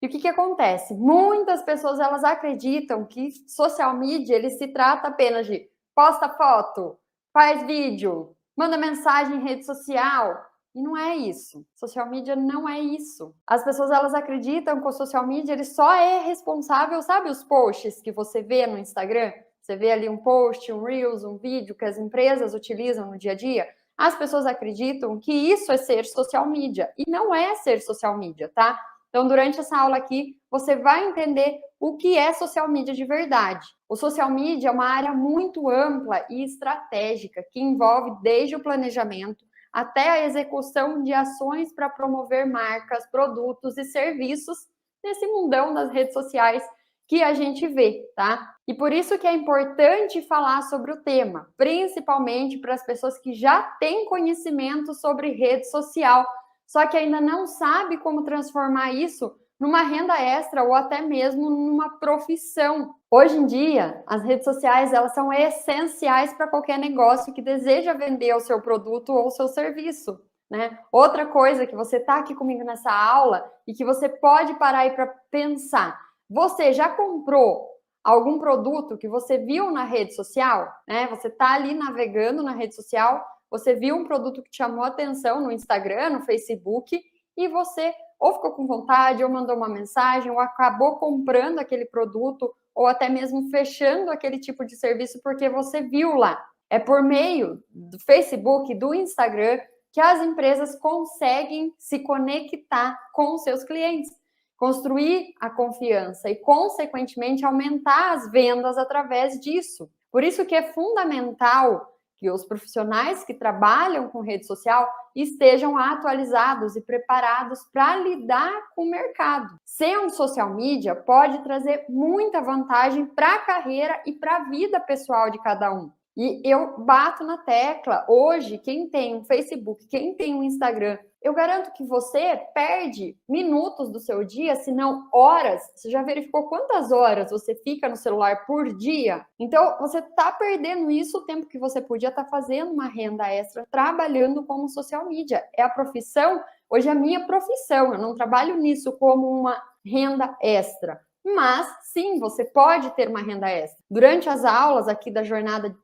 E o que acontece? Muitas pessoas elas acreditam que social media ele se trata apenas de posta foto, faz vídeo, manda mensagem em rede social. E não é isso. Social media não é isso. As pessoas elas acreditam que o social media ele só é responsável, sabe os posts que você vê no Instagram? Você vê ali um post, um Reels, um vídeo que as empresas utilizam no dia a dia. As pessoas acreditam que isso é ser social media. E não é ser social media, tá? Então, durante essa aula aqui, você vai entender o que é social media de verdade. O social media é uma área muito ampla e estratégica que envolve desde o planejamento até a execução de ações para promover marcas, produtos e serviços nesse mundão das redes sociais que a gente vê, tá? E por isso que é importante falar sobre o tema, principalmente para as pessoas que já têm conhecimento sobre rede social, só que ainda não sabe como transformar isso numa renda extra ou até mesmo numa profissão. Hoje em dia, as redes sociais elas são essenciais para qualquer negócio que deseja vender o seu produto ou o seu serviço, né? Outra coisa que você está aqui comigo nessa aula e que você pode parar aí para pensar, você já comprou algum produto que você viu na rede social, né? Você está ali navegando na rede social, você viu um produto que te chamou a atenção no Instagram, no Facebook, e você ou ficou com vontade, ou mandou uma mensagem, ou acabou comprando aquele produto, ou até mesmo fechando aquele tipo de serviço porque você viu lá. É por meio do Facebook, do Instagram, que as empresas conseguem se conectar com os seus clientes, construir a confiança e, consequentemente, aumentar as vendas através disso. Por isso que é fundamental que os profissionais que trabalham com rede social estejam atualizados e preparados para lidar com o mercado. Ser um social media pode trazer muita vantagem para a carreira e para a vida pessoal de cada um. E eu bato na tecla, hoje, quem tem um Facebook, quem tem um Instagram, eu garanto que você perde minutos do seu dia, se não horas. Você já verificou quantas horas você fica no celular por dia? Então, você está perdendo isso, o tempo que você podia estar fazendo uma renda extra, trabalhando como social media. É a profissão, hoje é a minha profissão, eu não trabalho nisso como uma renda extra. Mas, sim, você pode ter uma renda extra. Durante as aulas aqui da jornada,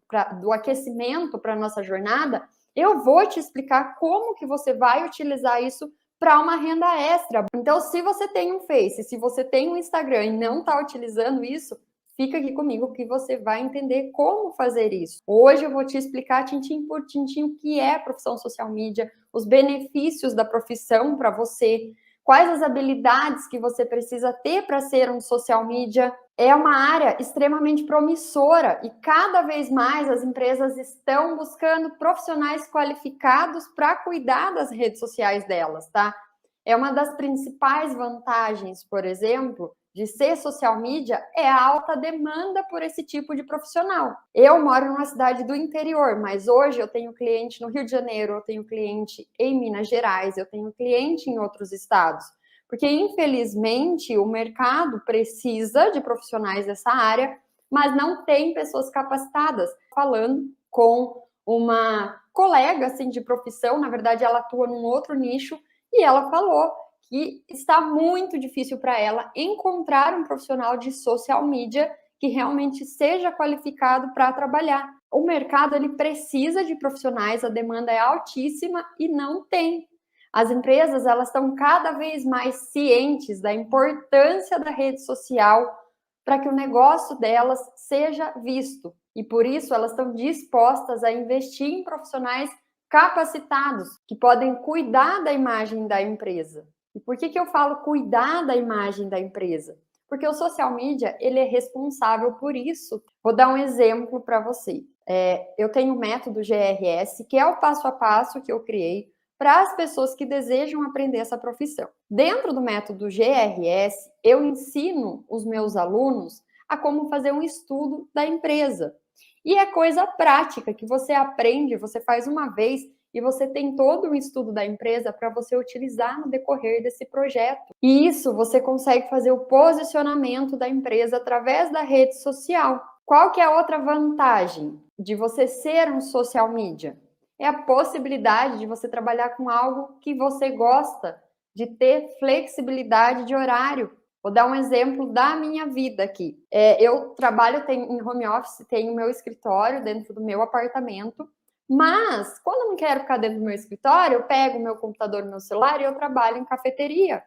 do aquecimento para a nossa jornada, eu vou te explicar como que você vai utilizar isso para uma renda extra. Então, se você tem um Face, se você tem um Instagram e não está utilizando isso, fica aqui comigo que você vai entender como fazer isso. Hoje eu vou te explicar tintim por tintim o que é a profissão social media, os benefícios da profissão para você, quais as habilidades que você precisa ter para ser um social media. É uma área extremamente promissora e cada vez mais as empresas estão buscando profissionais qualificados para cuidar das redes sociais delas, tá? É uma das principais vantagens, por exemplo, de ser social media é a alta demanda por esse tipo de profissional. Eu moro numa cidade do interior, mas hoje eu tenho cliente no Rio de Janeiro, eu tenho cliente em Minas Gerais, eu tenho cliente em outros estados. Porque, infelizmente, o mercado precisa de profissionais dessa área, mas não tem pessoas capacitadas. Falando com uma colega assim, de profissão, na verdade, ela atua num outro nicho, e ela falou que está muito difícil para ela encontrar um profissional de social media que realmente seja qualificado para trabalhar. O mercado ele precisa de profissionais, a demanda é altíssima e não tem. As empresas elas estão cada vez mais cientes da importância da rede social para que o negócio delas seja visto. E por isso elas estão dispostas a investir em profissionais capacitados que podem cuidar da imagem da empresa. E por que eu falo cuidar da imagem da empresa? Porque o social media ele é responsável por isso. Vou dar um exemplo para você. Eu tenho o método GRS, que é o passo a passo que eu criei para as pessoas que desejam aprender essa profissão. Dentro do método GRS, eu ensino os meus alunos a como fazer um estudo da empresa. E é coisa prática que você aprende, você faz uma vez e você tem todo o estudo da empresa para você utilizar no decorrer desse projeto. E isso você consegue fazer o posicionamento da empresa através da rede social. Qual que é a outra vantagem de você ser um social media? É a possibilidade de você trabalhar com algo que você gosta, de ter flexibilidade de horário. Vou dar um exemplo da minha vida aqui. Eu trabalho em home office, tenho meu escritório dentro do meu apartamento, mas quando eu não quero ficar dentro do meu escritório, eu pego o meu computador, meu celular e eu trabalho em cafeteria.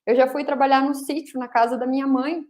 Eu já fui trabalhar no sítio, na casa da minha mãe.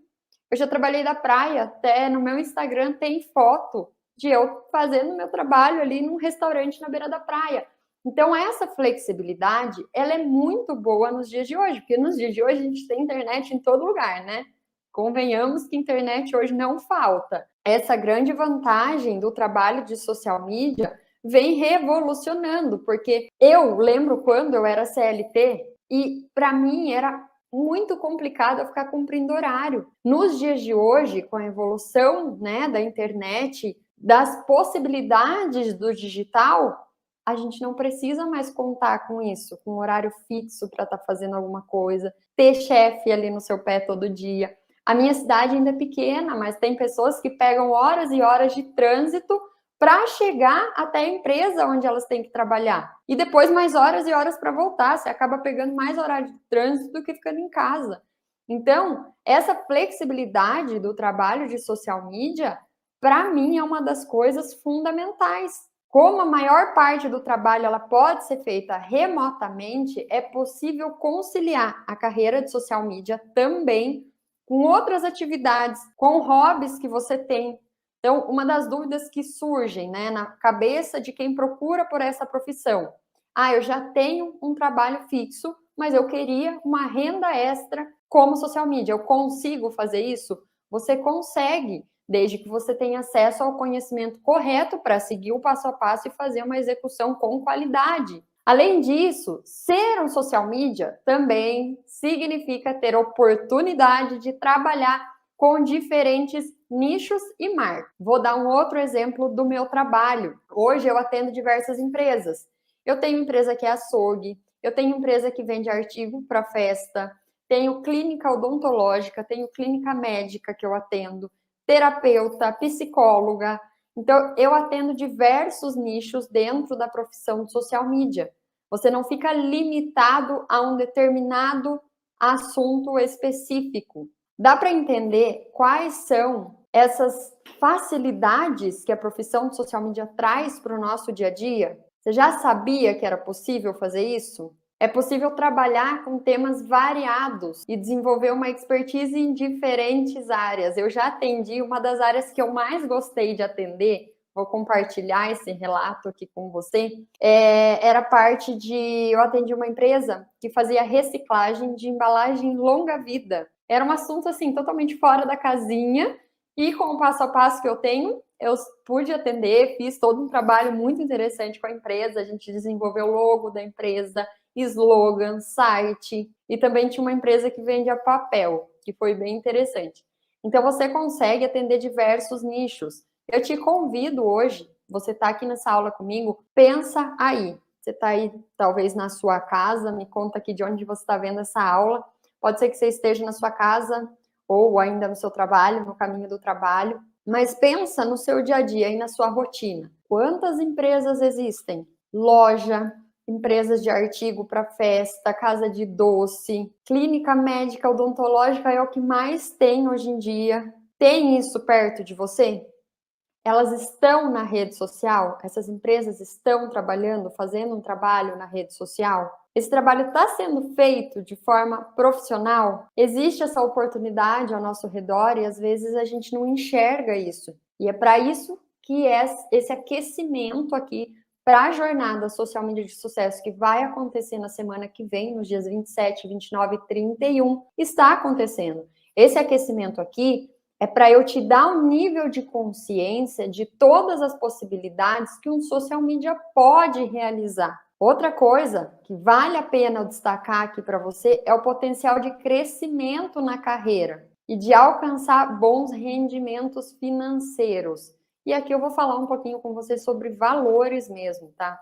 Eu já trabalhei da praia, até no meu Instagram tem foto de eu fazendo meu trabalho ali num restaurante na beira da praia. Então, essa flexibilidade, ela é muito boa nos dias de hoje, porque nos dias de hoje a gente tem internet em todo lugar, né? Convenhamos que internet hoje não falta. Essa grande vantagem do trabalho de social media vem revolucionando, porque eu lembro quando eu era CLT e para mim era muito complicado eu ficar cumprindo horário. Nos dias de hoje, com a evolução, né, da internet, das possibilidades do digital, a gente não precisa mais contar com isso, com um horário fixo para estar fazendo alguma coisa, ter chefe ali no seu pé todo dia. A minha cidade ainda é pequena, mas tem pessoas que pegam horas e horas de trânsito para chegar até a empresa onde elas têm que trabalhar. E depois mais horas e horas para voltar. Você acaba pegando mais horário de trânsito do que ficando em casa. Então, essa flexibilidade do trabalho de social media, para mim, é uma das coisas fundamentais. Como a maior parte do trabalho ela pode ser feita remotamente, é possível conciliar a carreira de social media também com outras atividades, com hobbies que você tem. Então, uma das dúvidas que surgem, né, na cabeça de quem procura por essa profissão. Eu já tenho um trabalho fixo, mas eu queria uma renda extra como social media. Eu consigo fazer isso? Você consegue, desde que você tenha acesso ao conhecimento correto para seguir o passo a passo e fazer uma execução com qualidade. Além disso, ser um social media também significa ter oportunidade de trabalhar com diferentes nichos e marcas. Vou dar um outro exemplo do meu trabalho. Hoje eu atendo diversas empresas. Eu tenho empresa que é açougue, eu tenho empresa que vende artigo para festa, tenho clínica odontológica, tenho clínica médica que eu atendo, terapeuta, psicóloga. Então, eu atendo diversos nichos dentro da profissão de social media. Você não fica limitado a um determinado assunto específico. Dá para entender quais são essas facilidades que a profissão de social media traz para o nosso dia a dia? Você já sabia que era possível fazer isso? É possível trabalhar com temas variados e desenvolver uma expertise em diferentes áreas. Eu já atendi, uma das áreas que eu mais gostei de atender, vou compartilhar esse relato aqui com você, era parte de... Eu atendi uma empresa que fazia reciclagem de embalagem longa-vida. Era um assunto, assim, totalmente fora da casinha e com o passo a passo que eu tenho, eu pude atender, fiz todo um trabalho muito interessante com a empresa, a gente desenvolveu o logo da empresa, slogan, site, e também tinha uma empresa que vendia papel, que foi bem interessante. Então, você consegue atender diversos nichos. Eu te convido hoje, você está aqui nessa aula comigo, pensa aí. Você está aí, talvez, na sua casa, me conta aqui de onde você está vendo essa aula. Pode ser que você esteja na sua casa ou ainda no seu trabalho, no caminho do trabalho. Mas pensa no seu dia a dia e na sua rotina. Quantas empresas existem? Loja, empresas de artigo para festa, casa de doce, clínica médica odontológica é o que mais tem hoje em dia. Tem isso perto de você? Elas estão na rede social? Essas empresas estão trabalhando, fazendo um trabalho na rede social? Esse trabalho está sendo feito de forma profissional? Existe essa oportunidade ao nosso redor e às vezes a gente não enxerga isso. E é para isso que é esse aquecimento aqui para a jornada Social Media de Sucesso que vai acontecer na semana que vem, nos dias 27, 29 e 31, está acontecendo. Esse aquecimento aqui é para eu te dar um nível de consciência de todas as possibilidades que um social media pode realizar. Outra coisa que vale a pena destacar aqui para você é o potencial de crescimento na carreira e de alcançar bons rendimentos financeiros. E aqui eu vou falar um pouquinho com você sobre valores mesmo, tá?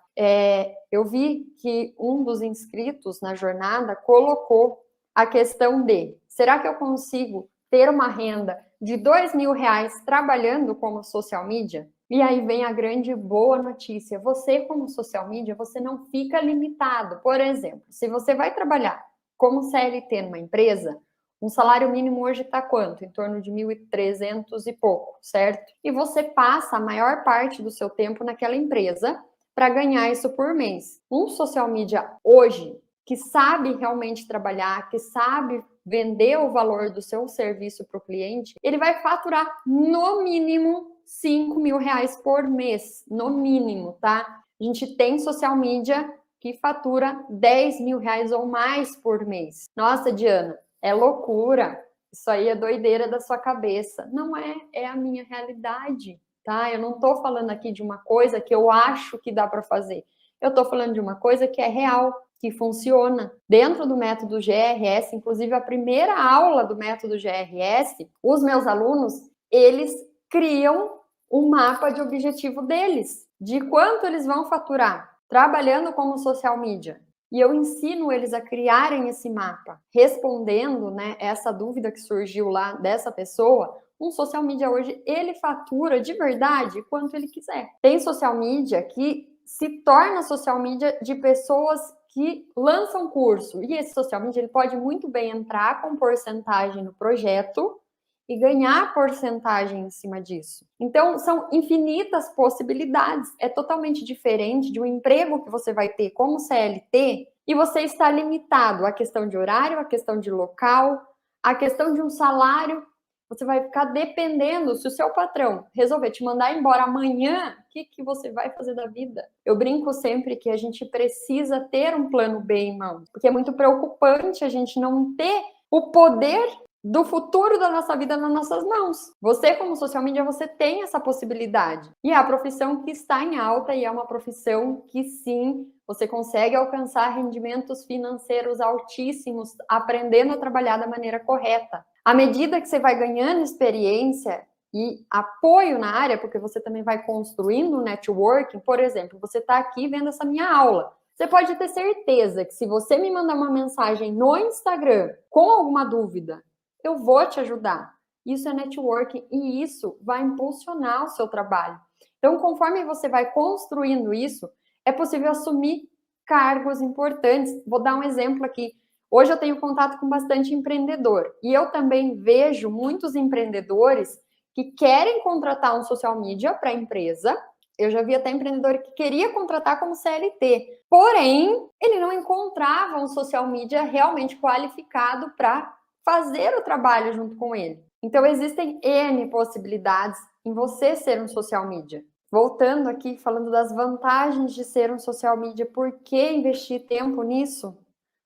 Eu vi que um dos inscritos na jornada colocou a questão de: será que eu consigo ter uma renda de R$2.000 trabalhando como social media? E aí vem a grande boa notícia. Você, como social media, você não fica limitado. Por exemplo, se você vai trabalhar como CLT numa empresa, Um salário mínimo hoje está quanto? Em torno de 1.300 e pouco, certo? E você passa a maior parte do seu tempo naquela empresa para ganhar isso por mês. Um social media hoje que sabe realmente trabalhar, que sabe vender o valor do seu serviço para o cliente, ele vai faturar no mínimo 5 mil reais por mês, no mínimo, tá? A gente tem social media que fatura 10 mil reais ou mais por mês. Nossa, Diana, é loucura. Isso aí é doideira da sua cabeça. Não é, é a minha realidade, tá? Eu não tô falando aqui de uma coisa que eu acho que dá para fazer. Eu tô falando de uma coisa que é real, que funciona. Dentro do método GRS, inclusive a primeira aula do método GRS, os meus alunos, eles criam um mapa de objetivo deles, de quanto eles vão faturar trabalhando como social media. E eu ensino eles a criarem esse mapa, respondendo, né, essa dúvida que surgiu lá dessa pessoa. Um social media hoje, ele fatura de verdade quanto ele quiser. Tem social media que se torna social media de pessoas que lançam curso. E esse social media, ele pode muito bem entrar com porcentagem no projeto e ganhar porcentagem em cima disso. Então, são infinitas possibilidades. É totalmente diferente de um emprego que você vai ter como CLT e você está limitado à questão de horário, à questão de local, à questão de um salário. Você vai ficar dependendo. Se o seu patrão resolver te mandar embora amanhã, o que você vai fazer da vida? Eu brinco sempre que a gente precisa ter um plano B em mão, porque é muito preocupante a gente não ter o poder do futuro da nossa vida nas nossas mãos. Você, como social media, você tem essa possibilidade. E é a profissão que está em alta e é uma profissão que, sim, você consegue alcançar rendimentos financeiros altíssimos aprendendo a trabalhar da maneira correta. À medida que você vai ganhando experiência e apoio na área, porque você também vai construindo networking, por exemplo, você está aqui vendo essa minha aula. Você pode ter certeza que se você me mandar uma mensagem no Instagram com alguma dúvida, eu vou te ajudar. Isso é networking e isso vai impulsionar o seu trabalho. Então, conforme você vai construindo isso, é possível assumir cargos importantes. Vou dar um exemplo aqui. Hoje eu tenho contato com bastante empreendedor e eu também vejo muitos empreendedores que querem contratar um social media para a empresa. Eu já vi até empreendedor que queria contratar como CLT, porém, ele não encontrava um social media realmente qualificado para fazer o trabalho junto com ele. Então, existem N possibilidades em você ser um social media. Voltando aqui, falando das vantagens de ser um social media, por que investir tempo nisso?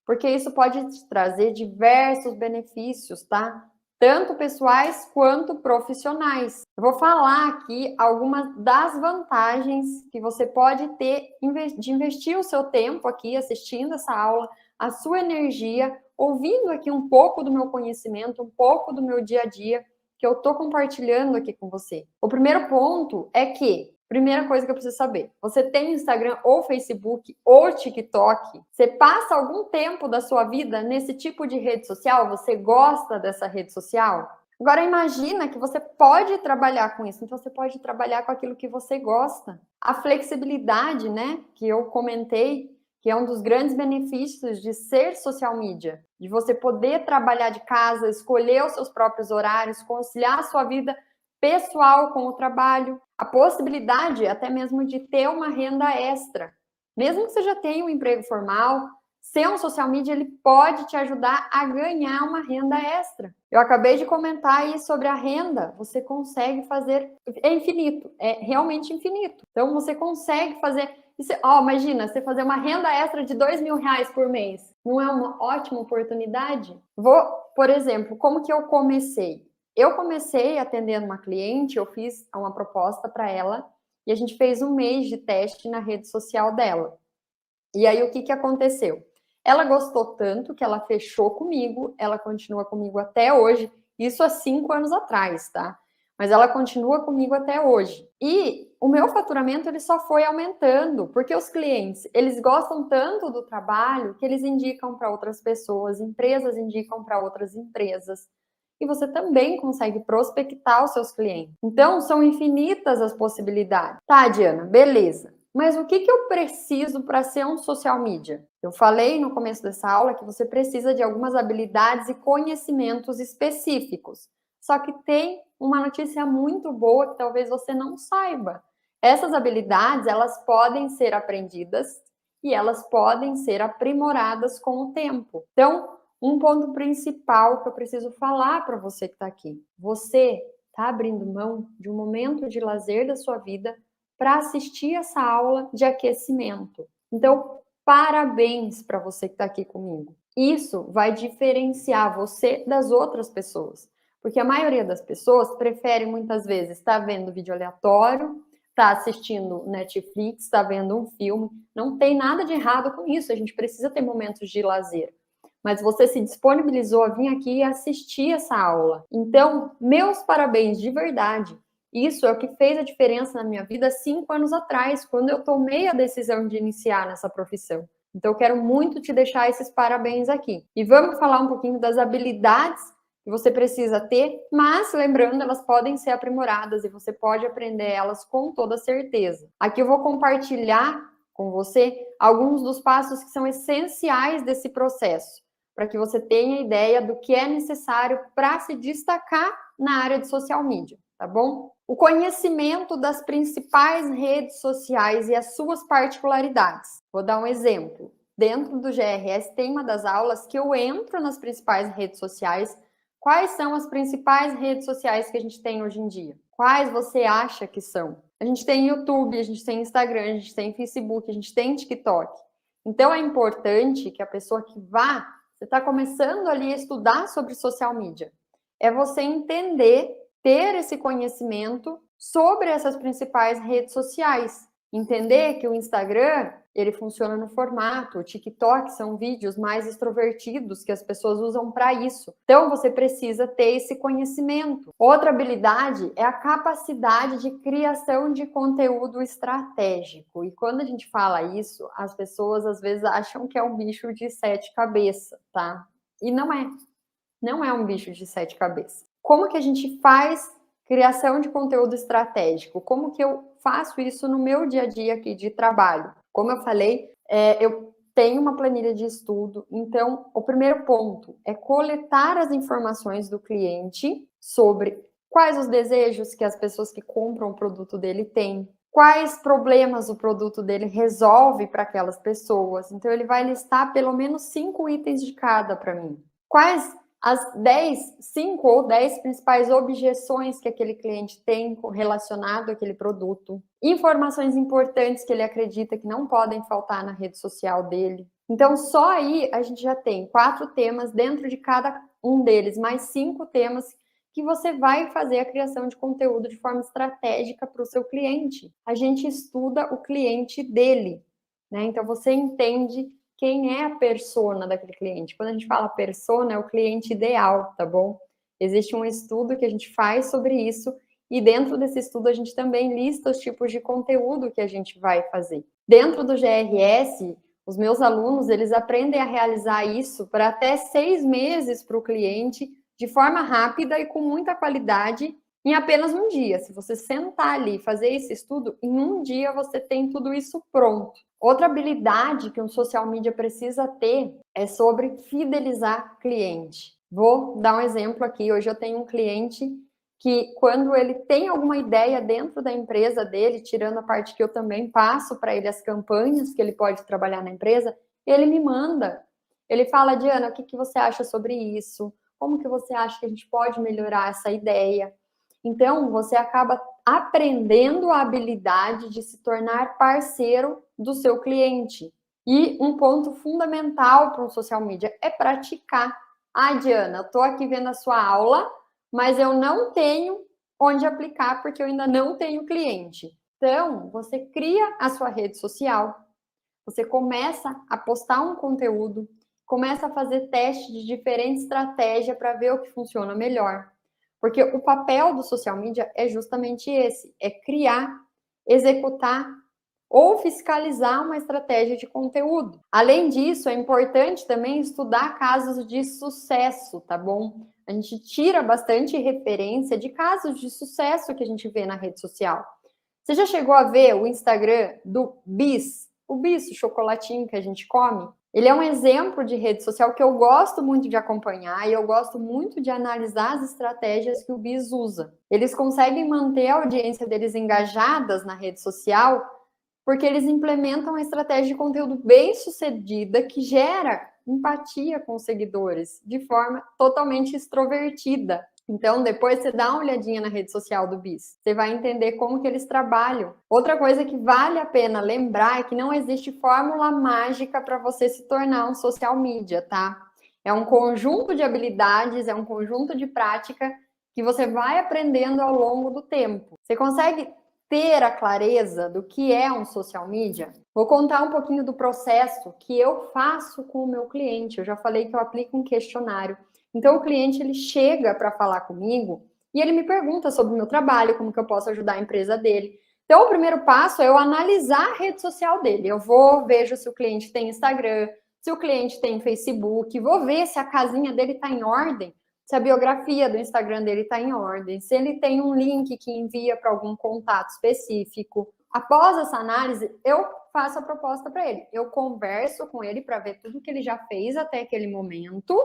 Porque isso pode te trazer diversos benefícios, tá? Tanto pessoais quanto profissionais. Eu vou falar aqui algumas das vantagens que você pode ter de investir o seu tempo aqui assistindo essa aula, a sua energia, ouvindo aqui um pouco do meu conhecimento, um pouco do meu dia a dia, que eu tô compartilhando aqui com você. O primeiro ponto é que, primeira coisa que eu preciso saber, você tem Instagram ou Facebook ou TikTok? Você passa algum tempo da sua vida nesse tipo de rede social? Você gosta dessa rede social? Agora imagina que você pode trabalhar com isso, então você pode trabalhar com aquilo que você gosta. A flexibilidade, né, que eu comentei, que é um dos grandes benefícios de ser social media, de você poder trabalhar de casa, escolher os seus próprios horários, conciliar a sua vida pessoal com o trabalho, a possibilidade até mesmo de ter uma renda extra. Mesmo que você já tenha um emprego formal, ser um social media, ele pode te ajudar a ganhar uma renda extra. Eu acabei de comentar aí sobre a renda, você consegue fazer, é infinito, é realmente infinito. Então, você consegue fazer, imagina, você fazer uma renda extra de 2 mil reais por mês. Não é uma ótima oportunidade? Por exemplo, como que eu comecei? Eu comecei atendendo uma cliente, eu fiz uma proposta para ela e a gente fez um mês de teste na rede social dela. E aí, o que aconteceu? Ela gostou tanto que ela fechou comigo, ela continua comigo até hoje, isso há 5 anos atrás, tá? Mas ela continua comigo até hoje. E o meu faturamento, ele só foi aumentando, porque os clientes, eles gostam tanto do trabalho que eles indicam para outras pessoas, empresas indicam para outras empresas. E você também consegue prospectar os seus clientes. Então, são infinitas as possibilidades. Tá, Diana, beleza. Mas o que eu preciso para ser um social media? Eu falei no começo dessa aula que você precisa de algumas habilidades e conhecimentos específicos. Só que tem uma notícia muito boa que talvez você não saiba. Essas habilidades, elas podem ser aprendidas e elas podem ser aprimoradas com o tempo. Então, um ponto principal que eu preciso falar para você que está aqui. Você está abrindo mão de um momento de lazer da sua vida para assistir essa aula de aquecimento. Então, parabéns para você que está aqui comigo. Isso vai diferenciar você das outras pessoas, porque a maioria das pessoas prefere muitas vezes estar vendo vídeo aleatório, estar assistindo Netflix, estar vendo um filme. Não tem nada de errado com isso, a gente precisa ter momentos de lazer. Mas você se disponibilizou a vir aqui e assistir essa aula. Então, meus parabéns de verdade. Isso é o que fez a diferença na minha vida 5 anos atrás, quando eu tomei a decisão de iniciar nessa profissão. Então, eu quero muito te deixar esses parabéns aqui. E vamos falar um pouquinho das habilidades que você precisa ter, mas lembrando, elas podem ser aprimoradas e você pode aprender elas com toda certeza. Aqui eu vou compartilhar com você alguns dos passos que são essenciais desse processo, para que você tenha ideia do que é necessário para se destacar na área de social media, tá bom? O conhecimento das principais redes sociais e as suas particularidades. Vou dar um exemplo. Dentro do GRS tem uma das aulas que eu entro nas principais redes sociais. Quais são as principais redes sociais que a gente tem hoje em dia? Quais você acha que são? A gente tem YouTube, a gente tem Instagram, a gente tem Facebook, a gente tem TikTok. Então é importante que a pessoa que vá, você está começando ali a estudar sobre social media, é você entender, ter esse conhecimento sobre essas principais redes sociais. Entender que o Instagram, ele funciona no formato, o TikTok são vídeos mais extrovertidos que as pessoas usam para isso. Então, você precisa ter esse conhecimento. Outra habilidade é a capacidade de criação de conteúdo estratégico. E quando a gente fala isso, as pessoas às vezes acham que é um bicho de 7 cabeças, tá? E não é. Não é um bicho de 7 cabeças. Como que a gente faz criação de conteúdo estratégico? Como que eu faço isso no meu dia a dia aqui de trabalho? Como eu falei, eu tenho uma planilha de estudo, então o primeiro ponto é coletar as informações do cliente sobre quais os desejos que as pessoas que compram o produto dele têm, quais problemas o produto dele resolve para aquelas pessoas. Então ele vai listar pelo menos 5 itens de cada para mim. Quais as 5 ou 10 principais objeções que aquele cliente tem relacionado àquele produto, informações importantes que ele acredita que não podem faltar na rede social dele. Então, só aí a gente já tem 4 temas dentro de cada um deles, mais 5 temas que você vai fazer a criação de conteúdo de forma estratégica para o seu cliente. A gente estuda o cliente dele, né? Então, você entende quem é a persona daquele cliente. Quando a gente fala persona, é o cliente ideal, tá bom? Existe um estudo que a gente faz sobre isso e dentro desse estudo a gente também lista os tipos de conteúdo que a gente vai fazer. Dentro do GRS, os meus alunos, eles aprendem a realizar isso para até 6 meses para o cliente, de forma rápida e com muita qualidade, em apenas um dia. Se você sentar ali e fazer esse estudo, em um dia você tem tudo isso pronto. Outra habilidade que um social media precisa ter é sobre fidelizar cliente. Vou dar um exemplo aqui. Hoje eu tenho um cliente que, quando ele tem alguma ideia dentro da empresa dele, tirando a parte que eu também passo para ele as campanhas que ele pode trabalhar na empresa, ele me manda. Ele fala: Diana, o que você acha sobre isso? Como que você acha que a gente pode melhorar essa ideia? Então, você acaba aprendendo a habilidade de se tornar parceiro do seu cliente. E um ponto fundamental para um social media é praticar. Ah, Diana, eu estou aqui vendo a sua aula, mas eu não tenho onde aplicar porque eu ainda não tenho cliente. Então, você cria a sua rede social, você começa a postar um conteúdo, começa a fazer teste de diferente estratégia para ver o que funciona melhor. Porque o papel do social media é justamente esse, é criar, executar ou fiscalizar uma estratégia de conteúdo. Além disso, é importante também estudar casos de sucesso, tá bom? A gente tira bastante referência de casos de sucesso que a gente vê na rede social. Você já chegou a ver o Instagram do Bis? O Bis, o chocolatinho que a gente come? Ele é um exemplo de rede social que eu gosto muito de acompanhar e eu gosto muito de analisar as estratégias que o Bis usa. Eles conseguem manter a audiência deles engajadas na rede social porque eles implementam uma estratégia de conteúdo bem sucedida que gera empatia com os seguidores de forma totalmente extrovertida. Então, depois você dá uma olhadinha na rede social do Bis. Você vai entender como que eles trabalham. Outra coisa que vale a pena lembrar é que não existe fórmula mágica para você se tornar um social media, tá? É um conjunto de habilidades, é um conjunto de prática que você vai aprendendo ao longo do tempo. Você consegue ter a clareza do que é um social media? Vou contar um pouquinho do processo que eu faço com o meu cliente. Eu já falei que eu aplico um questionário. Então, o cliente, ele chega para falar comigo e ele me pergunta sobre o meu trabalho, como que eu posso ajudar a empresa dele. Então, o primeiro passo é eu analisar a rede social dele. Eu vou, vejo se o cliente tem Instagram, se o cliente tem Facebook, vou ver se a casinha dele está em ordem, se a biografia do Instagram dele está em ordem, se ele tem um link que envia para algum contato específico. Após essa análise, eu faço a proposta para ele. Eu converso com ele para ver tudo que ele já fez até aquele momento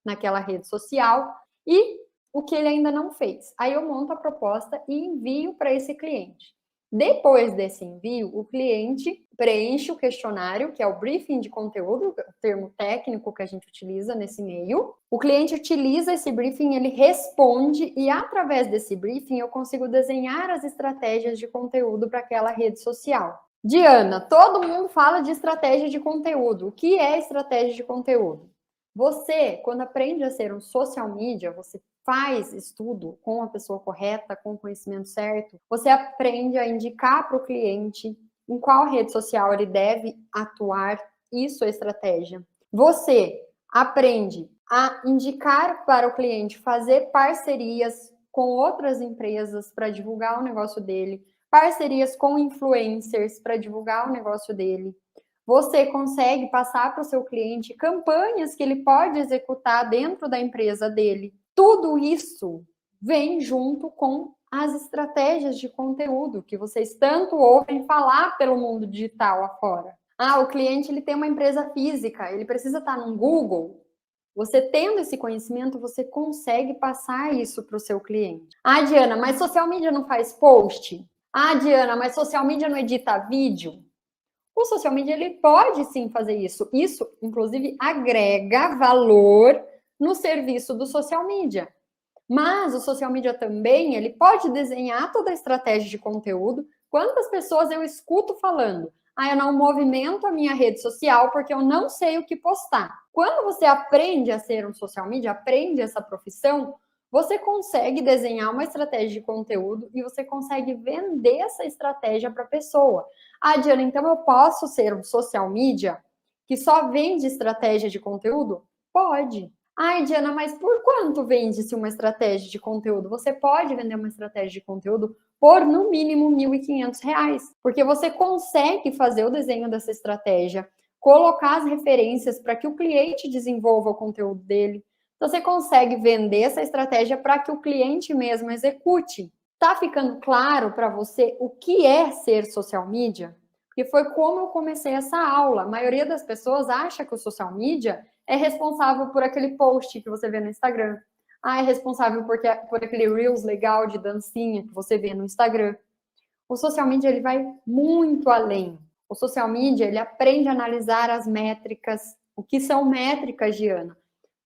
naquela rede social e o que ele ainda não fez. Aí eu monto a proposta e envio para esse cliente. Depois desse envio, o cliente preenche o questionário, que é o briefing de conteúdo, o termo técnico que a gente utiliza nesse e-mail. O cliente utiliza esse briefing, ele responde e através desse briefing eu consigo desenhar as estratégias de conteúdo para aquela rede social. Diana, todo mundo fala de estratégia de conteúdo. O que é estratégia de conteúdo? Você, quando aprende a ser um social media, você faz estudo com a pessoa correta, com o conhecimento certo, você aprende a indicar para o cliente em qual rede social ele deve atuar, isso é estratégia. Você aprende a indicar para o cliente fazer parcerias com outras empresas para divulgar o negócio dele, parcerias com influencers para divulgar o negócio dele. Você consegue passar para o seu cliente campanhas que ele pode executar dentro da empresa dele. Tudo isso vem junto com as estratégias de conteúdo que vocês tanto ouvem falar pelo mundo digital afora. Ah, o cliente ele tem uma empresa física, ele precisa estar no Google. Você tendo esse conhecimento, você consegue passar isso para o seu cliente. Ah, Diana, mas social media não faz post? Ah, Diana, mas social media não edita vídeo? O social media ele pode sim fazer isso. Isso, inclusive, agrega valor no serviço do social media. Mas o social media também, ele pode desenhar toda a estratégia de conteúdo. Quantas pessoas eu escuto falando? Ah, eu não movimento a minha rede social porque eu não sei o que postar. Quando você aprende a ser um social media, aprende essa profissão, você consegue desenhar uma estratégia de conteúdo e você consegue vender essa estratégia para a pessoa. Ah, Diana, então eu posso ser um social media que só vende estratégia de conteúdo? Pode. Ai, Diana, mas por quanto vende-se uma estratégia de conteúdo? Você pode vender uma estratégia de conteúdo por, no mínimo, R$ 1.500, porque você consegue fazer o desenho dessa estratégia, colocar as referências para que o cliente desenvolva o conteúdo dele. Então, você consegue vender essa estratégia para que o cliente mesmo execute. Tá ficando claro para você o que é ser social media? Porque foi como eu comecei essa aula. A maioria das pessoas acha que o social media é responsável por aquele post que você vê no Instagram. Ah, é responsável por aquele Reels legal de dancinha que você vê no Instagram. O social media, ele vai muito além. O social media, ele aprende a analisar as métricas. O que são métricas, Diana?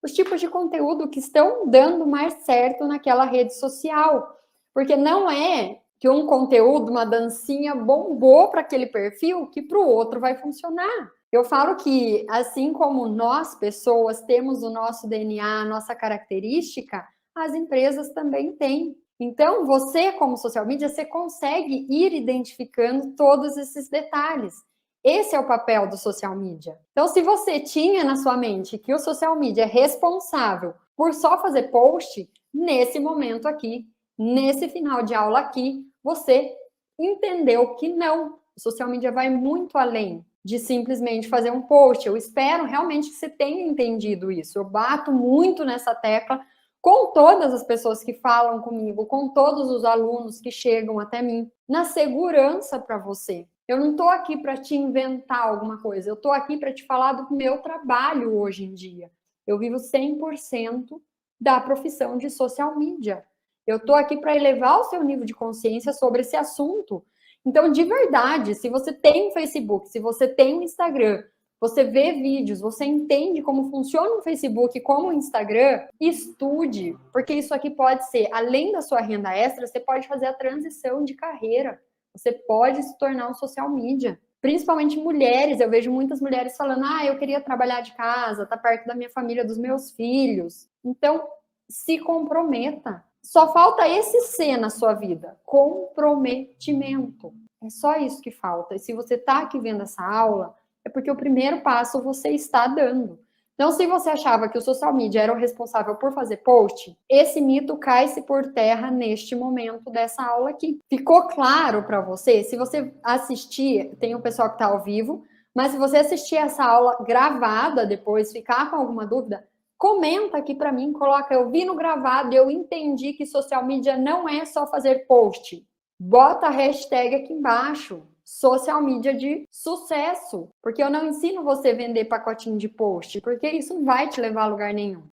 Os tipos de conteúdo que estão dando mais certo naquela rede social. Porque não é que um conteúdo, uma dancinha bombou para aquele perfil que para o outro vai funcionar. Eu falo que, assim como nós, pessoas, temos o nosso DNA, a nossa característica, as empresas também têm. Então, você, como social media, você consegue ir identificando todos esses detalhes. Esse é o papel do social media. Então, se você tinha na sua mente que o social media é responsável por só fazer post, nesse momento aqui, nesse final de aula aqui, você entendeu que não. O social media vai muito além de simplesmente fazer um post. Eu espero realmente que você tenha entendido isso. Eu bato muito nessa tecla com todas as pessoas que falam comigo, com todos os alunos que chegam até mim, na segurança para você. Eu não estou aqui para te inventar alguma coisa, eu estou aqui para te falar do meu trabalho hoje em dia. Eu vivo 100% da profissão de social media. Eu estou aqui para elevar o seu nível de consciência sobre esse assunto. Então, de verdade, se você tem um Facebook, se você tem um Instagram, você vê vídeos, você entende como funciona o Facebook, como o Instagram, estude, porque isso aqui pode ser, além da sua renda extra, você pode fazer a transição de carreira. Você pode se tornar um social media. Principalmente mulheres, eu vejo muitas mulheres falando, eu queria trabalhar de casa, estar perto da minha família, dos meus filhos. Então, se comprometa. Só falta esse C na sua vida, comprometimento. É só isso que falta. E se você está aqui vendo essa aula, é porque o primeiro passo você está dando. Então, se você achava que o social media era o responsável por fazer post, esse mito cai-se por terra neste momento dessa aula aqui. Ficou claro para você? Se você assistir, tem o pessoal que está ao vivo, mas se você assistir essa aula gravada depois, ficar com alguma dúvida, comenta aqui para mim, coloca, eu vi no gravado e eu entendi que social media não é só fazer post. Bota a hashtag aqui embaixo, social media de sucesso, porque eu não ensino você a vender pacotinho de post, porque isso não vai te levar a lugar nenhum.